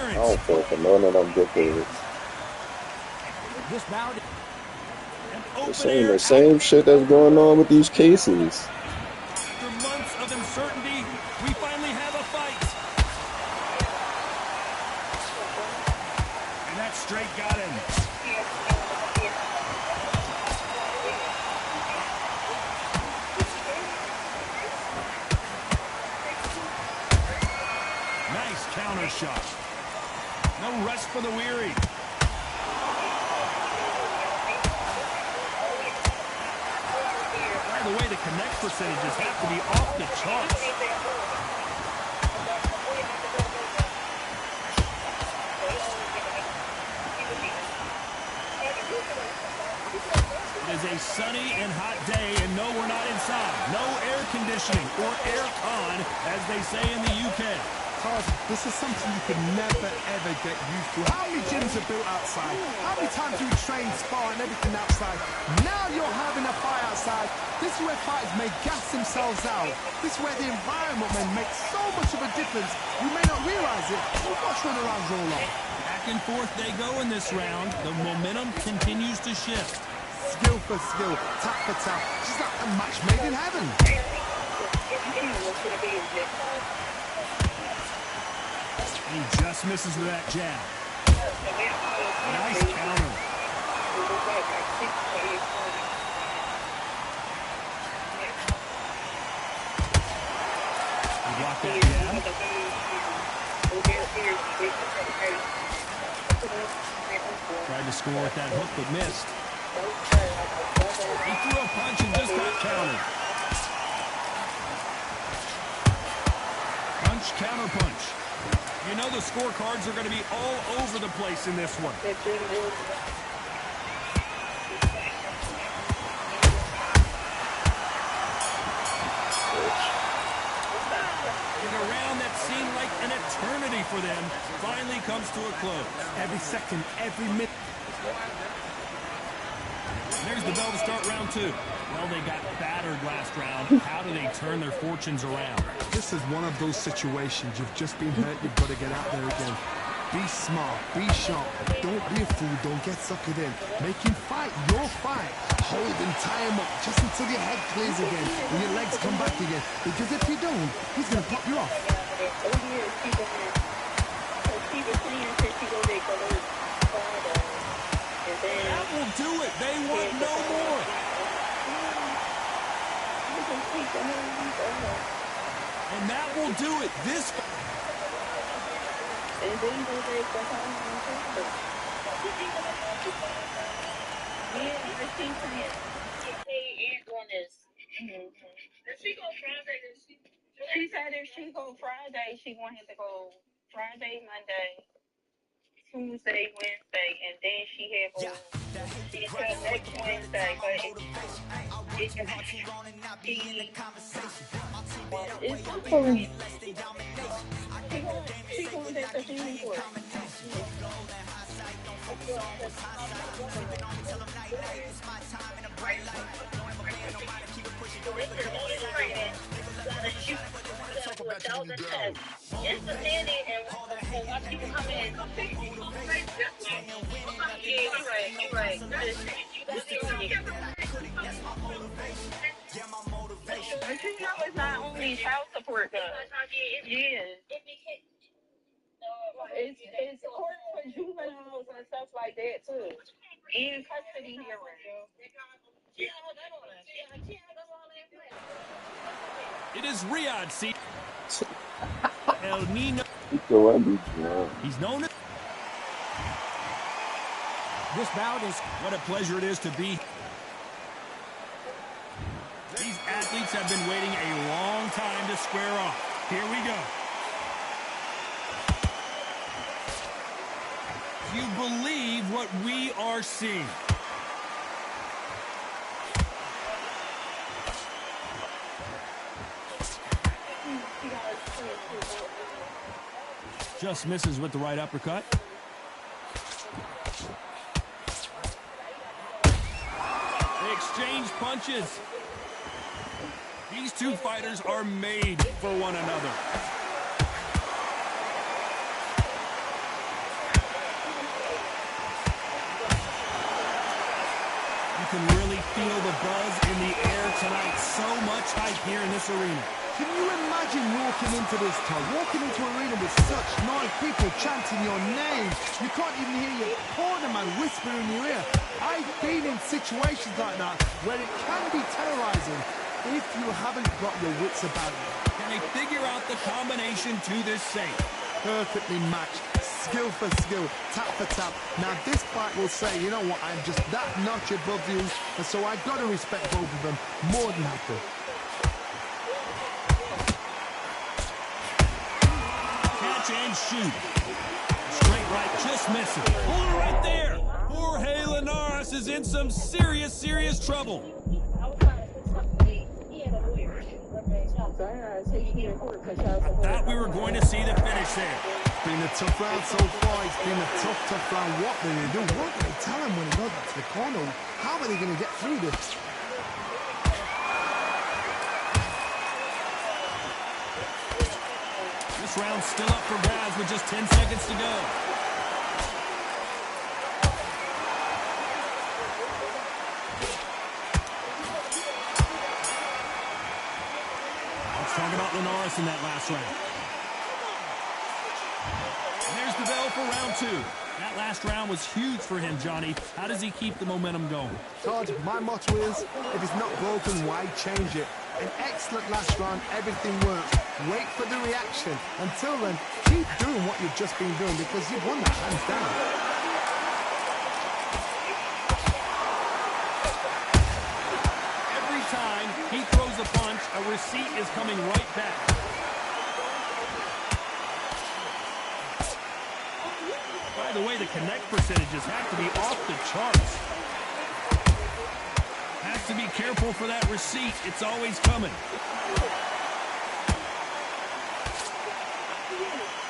I don't feel for none of them good dudes. The same shit that's going on with these cases. After months of uncertainty, we finally have a fight. And that straight got him. Nice counter shot. No rest for the weary. By the way, the connect percentages have to be off the charts. It is a sunny and hot day, and no, we're not inside. No air conditioning or air con, as they say in the UK. This is something you could never, ever get used to. How many gyms are built outside? How many times do we train, spar, and everything outside? Now you're having a fight outside. This is where fighters may gas themselves out. This is where the environment may make so much of a difference. You may not realize it. Watch when the rounds roll on. Back and forth they go in this round. The momentum continues to shift. Skill for skill, tap for tap. Just like a match made in heaven. He just misses with that jab. Nice counter. He blocked that jab. Tried to score with that hook, but missed. He threw a punch and just got countered. Punch, counter punch. You know the scorecards are going to be all over the place in this one. In a round that seemed like an eternity for them, finally comes to a close. Every second, every minute. There's the bell to start round two. Well, they got battered last round. How do they turn their fortunes around? This is one of those situations. You've just been hurt. You've got to get out there again. Be smart. Be sharp. Don't be a fool. Don't get suckered in. Make him fight your fight. Hold him, tie him up just until your head clears again and your legs come back again. Because if you don't, he's going to pop you off. That will do it. They want no more. And that will do it. This. She said if she go Friday, she wanted to go Friday, Monday, Tuesday, Wednesday, and then she had go next Wednesday. But it's simple. She going to the Supreme Court. It's the city and why people come in. You're right. But you know it's not only child support though. Yeah. It's court for juveniles and stuff like that too. And custody hearings. It is Riyadh. See, El Nino. He's known as. This bout is what a pleasure it is to be. These athletes have been waiting a long time to square off. Here we go. Do you believe what we are seeing? Just misses with the right uppercut. exchange punches. These two fighters are made for one another. You can really feel the buzz in the air tonight. So much hype here in this arena. Can you imagine walking into this, Todd? Walking into an arena with such noise, people chanting your name. You can't even hear your corner man whisper in your ear. I've been in situations like that where it can be terrorizing if you haven't got your wits about you. Can they figure out the combination to this safe? Perfectly matched, skill for skill, tap for tap. Now this fight will say, you know what, I'm just that notch above you, and so I've got to respect both of them more than happy. Catch and shoot. Straight right, just missing. Hold it right there. Jorge Linares is in some serious, serious trouble. I thought we were going to see the finish there. It's been a tough round so far. It's been a tough round. What do they do? What do they tell him when he goes back to the corner? How are they going to get through this? This round's still up for grabs with just 10 seconds to go. Let's talk about Linares in that last round. And there's the bell for round two. That last round was huge for him, Johnny. How does he keep the momentum going? Todd, my motto is, if it's not broken, why change it? An excellent last round, everything works. Wait for the reaction. Until then, keep doing what you've just been doing because you've won that hands down. Every time he throws a punch, a receipt is coming right back. By the way, the connect percentages have to be off the charts. Has to be careful for that receipt. It's always coming.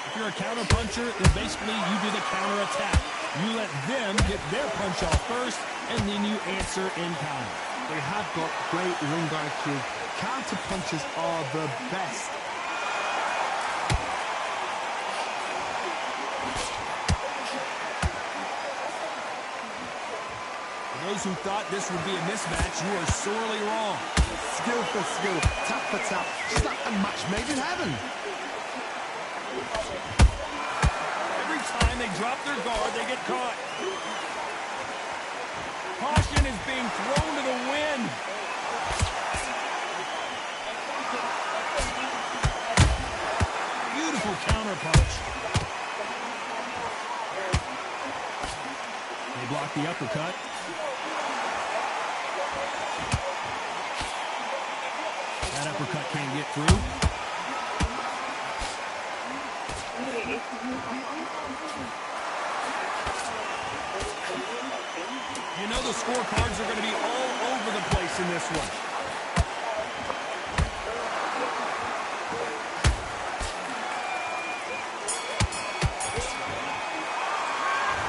If you're a counter puncher, then basically you do the counter attack. You let them get their punch off first, and then you answer in kind. They have got great ring IQ. Counter punches are the best. Those who thought this would be a mismatch, you are sorely wrong. Skill for skill, tap for tap. Just like a match made in heaven. Every time they drop their guard, they get caught. Caution is being thrown to the wind. Beautiful counter punch. They block the uppercut. That uppercut can't get through. You know the scorecards are going to be all over the place in this one.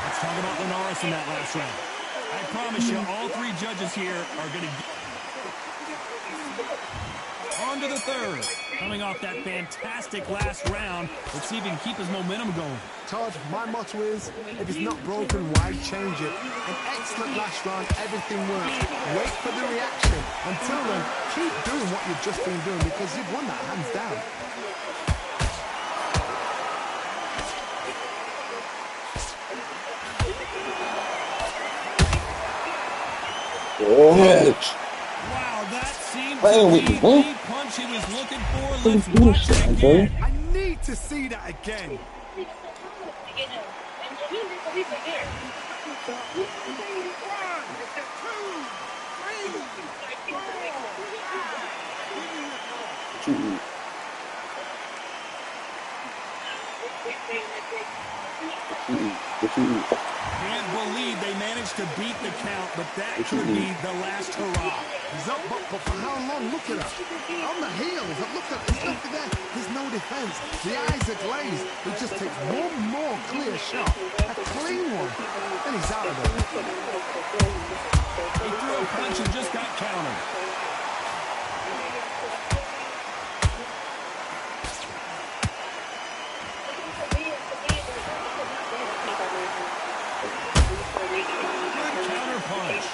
Let's talk about Linares in that last round. I promise you, all three judges here are going to get on to the third. Coming off that fantastic last round, let's see if he can keep his momentum going. Todd, my motto is, if it's not broken, why change it? An excellent last round, everything works. Wait for the reaction. Until then, keep doing what you've just been doing because you've won that hands down. Wow, that seemed to be the punch he was looking for. Let's watch it again. I need to see that again. Can't believe they managed to beat the count, but that could be the last hurrah. He's up, but for how long? Look at that. On the heels. Look at there's nothing there. There's no defense. The eyes are glazed. He just takes one more clear shot. A clean one. Then he's out of there. He threw a punch and just got Good counter punch.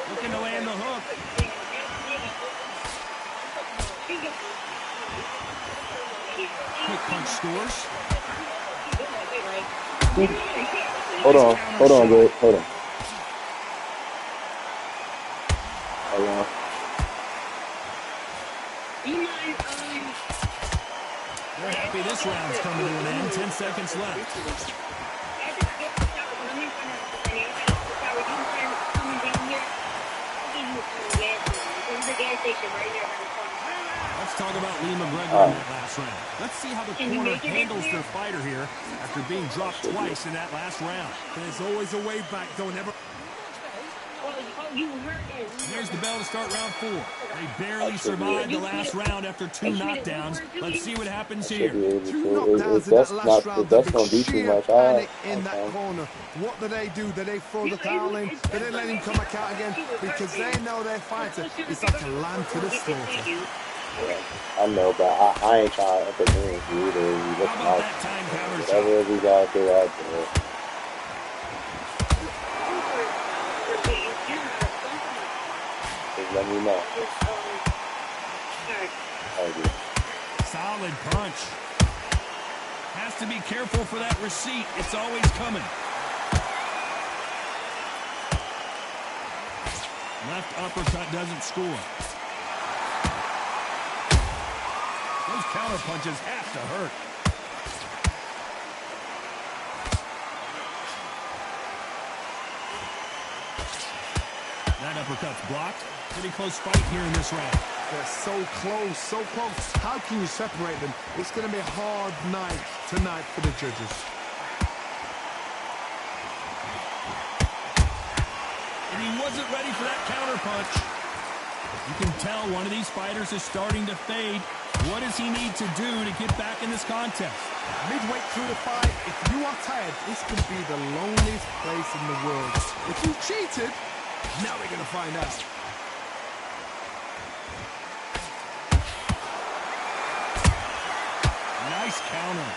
Looking to land the hook. Quick punch scores. Hold on, Gabe. Hold on. Hold on. They're happy this round's coming to an end. 10 seconds left. Let's talk about Lee McGregor in that last round. Let's see how the corner handles their fighter here after being dropped twice in that last round. There's always a way back. Don't ever. Here's the bell to start round 4. They barely survived the last round after 2 knockdowns. Let's see what happens here. 2 knockdowns in that last round. That's going to be too Sheer much. panic in that corner. What do they do? Do they throw the towel in? Do they let him come back out again? Because they know their fighter is like a lamb to the slaughter. Yeah, I know, but I ain't trying to intervene you either. You look How about out. that time counter Whatever shot? we got to do out there. Just let me know. Thank you. Solid punch. Has to be careful for that receipt. It's always coming. Left uppercut doesn't score. Those counter punches have to hurt. That uppercut's blocked. Pretty close fight here in this round. They're so close, so close. How can you separate them? It's going to be a hard night tonight for the judges. And he wasn't ready for that counter punch. You can tell one of these fighters is starting to fade. What does he need to do to get back in this contest? Midway through the fight, if you are tired, this could be the loneliest place in the world. If you cheated, now we're going to find out. Nice counter.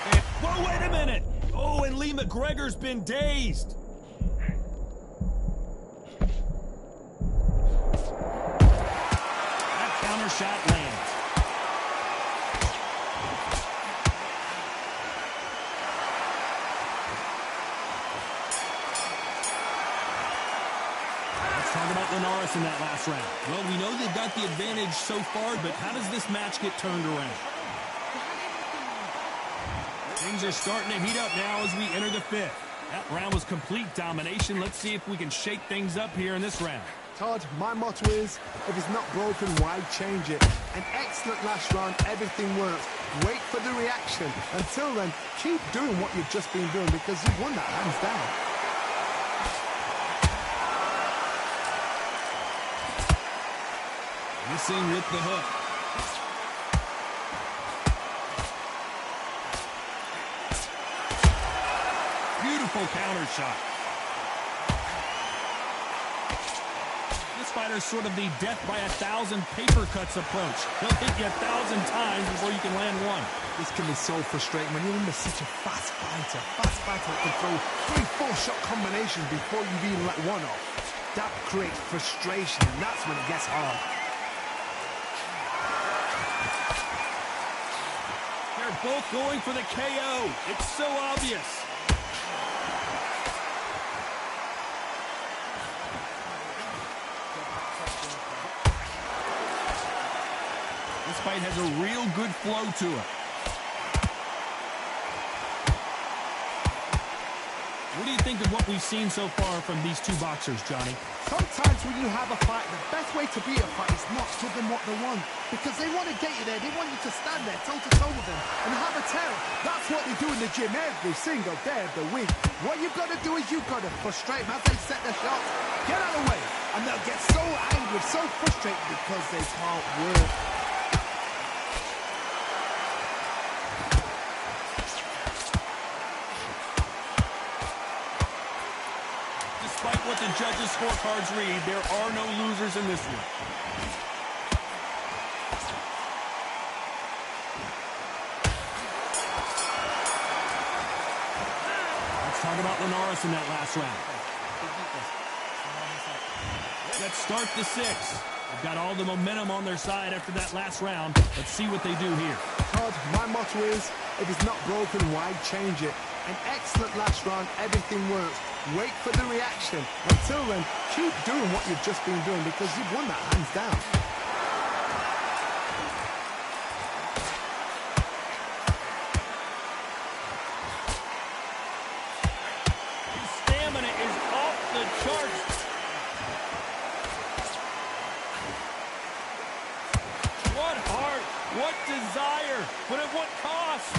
And, whoa, wait a minute. Oh, and Lee McGregor's been dazed. That counter shot lands. Let's talk about Linares in that last round. Well, we know they've got the advantage so far, but how does this match get turned around? Things are starting to heat up now as we enter the 5th. That round was complete domination. Let's see if we can shake things up here in this round. Todd, my motto is, if it's not broken, why change it? An excellent last round, everything works. Wait for the reaction. Until then, keep doing what you've just been doing because you've won that hands down. Missing with the hook. Beautiful counter shot. This fighter's sort of the death by 1,000 paper cuts approach. He'll hit you 1,000 times before you can land one. This can be so frustrating when you're under such a fast fighter that can throw 3-4 shot combinations before you've even let one off. That creates frustration, and that's when it gets hard. They're both going for the KO. It's so obvious. This fight has a real good flow to it. What do you think of what we've seen so far from these two boxers, Johnny? Sometimes when you have a fight, the best way to beat a fight is not give them what they want. Because they want to get you there. They want you to stand there toe-to-toe with them and have a tell. That's what they do in the gym every single day of the week. What you've got to do is you've got to frustrate them as they set their shots. Get out of the way. And they'll get so angry, so frustrated because they can't win. Despite what the judges' scorecards read, there are no losers in this one. Let's talk about Linares in that last round. Let's start the sixth. They've got all the momentum on their side after that last round. Let's see what they do here. Todd, my motto is, if it's not broken, why change it? An excellent last round, everything works. Wait for the reaction. Until then, keep doing what you've just been doing because you've won that hands down. His stamina is off the charts. What heart, what desire, but at what cost?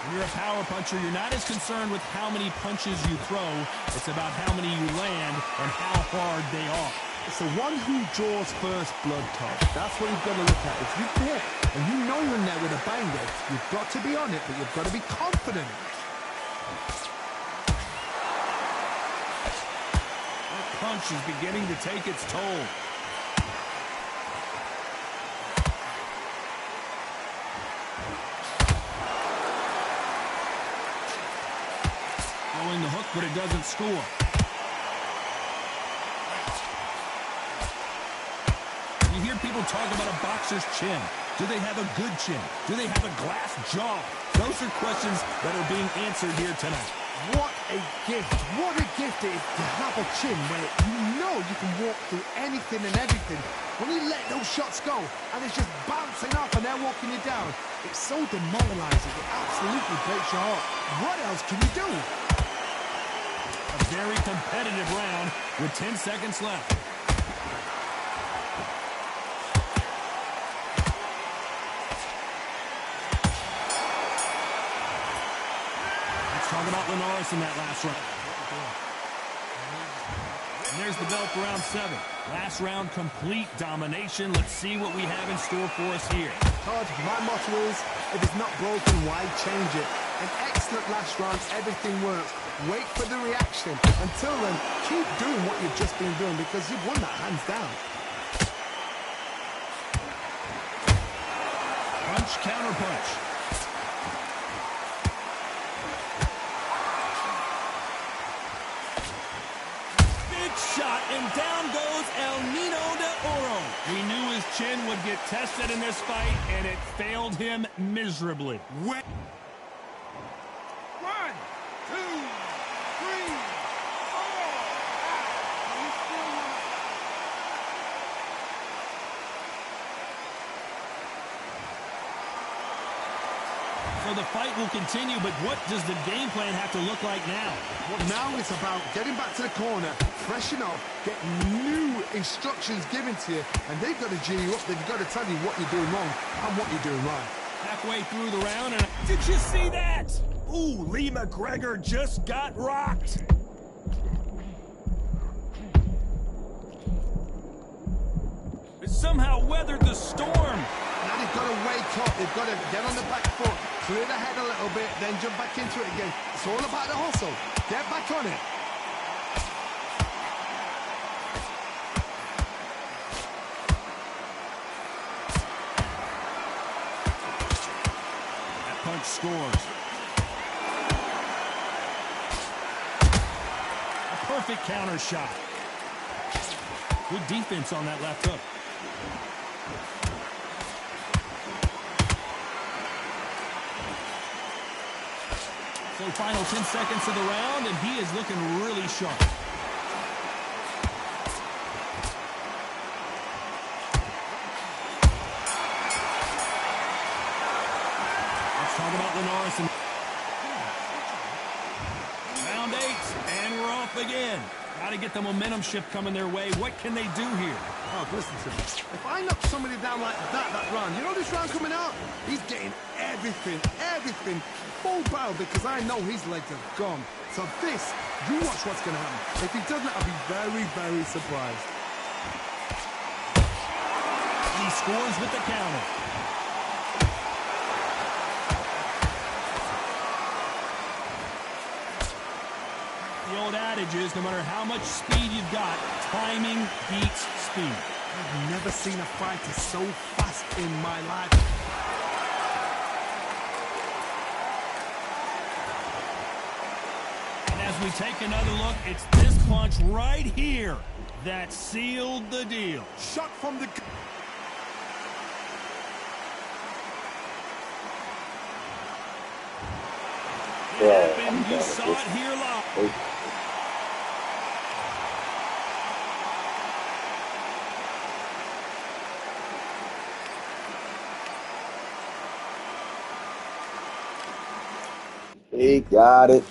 When you're a power puncher, you're not as concerned with how many punches you throw. It's about how many you land and how hard they are. It's the one who draws first blood, Todd. That's what you've got to look at. If you've hit and you know you're in there with a banger, you've got to be on it, but you've got to be confident. That punch is beginning to take its toll. Throwing the hook, but it doesn't score. You hear people talk about a boxer's chin. Do they have a good chin? Do they have a glass jaw? Those are questions that are being answered here tonight. What a gift. What a gift it is to have a chin where you know you can walk through anything and everything. When you let those shots go and it's just bouncing off and they're walking you down, it's so demoralizing. It absolutely breaks your heart. What else can you do? A very competitive round with 10 seconds left. Let's talk about Linares in that last round. And there's the bell for round 7. Last round, complete domination. Let's see what we have in store for us here. Todd, my motto is, if it's not broken, why change it? An excellent last round, everything works. Wait for the reaction. Until then, keep doing what you've just been doing because you've won that hands down. Punch, counter punch. Big shot, and down goes El Nino de Oro. We knew his chin would get tested in this fight, and it failed him miserably. So the fight will continue, but what does the game plan have to look like now? Well, now it's about getting back to the corner, freshen up, get new instructions given to you, and they've got to G you up. They've got to tell you what you're doing wrong and what you're doing right. Halfway through the round, and did you see that? Ooh, Lee McGregor just got rocked. It somehow weathered the storm. Now they've got to wake up. They've got to get on the back foot, clear the head a little bit, then jump back into it again. It's all about the hustle. Get back on it. That punch scores. A perfect counter shot. Good defense on that left hook. So final 10 seconds of the round, and he is looking really sharp. Let's talk about Linares. Round 8, and we're off again. Got to get the momentum shift coming their way. What can they do here? Oh, listen to me. If I knock somebody down like that round, you know this round coming out? He's getting everything, full barrel because I know his legs are gone. So this, you watch what's going to happen. If he doesn't, I'll be very, very surprised. He scores with the counter. adage is, no matter how much speed you've got, timing beats speed. I've never seen a fighter so fast in my life. And as we take another look, it's this punch right here that sealed the deal. Shot from the... It happened. You saw it here live. He got it.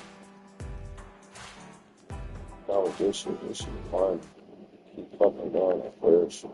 Oh, this shit fun. Keep fucking going at first.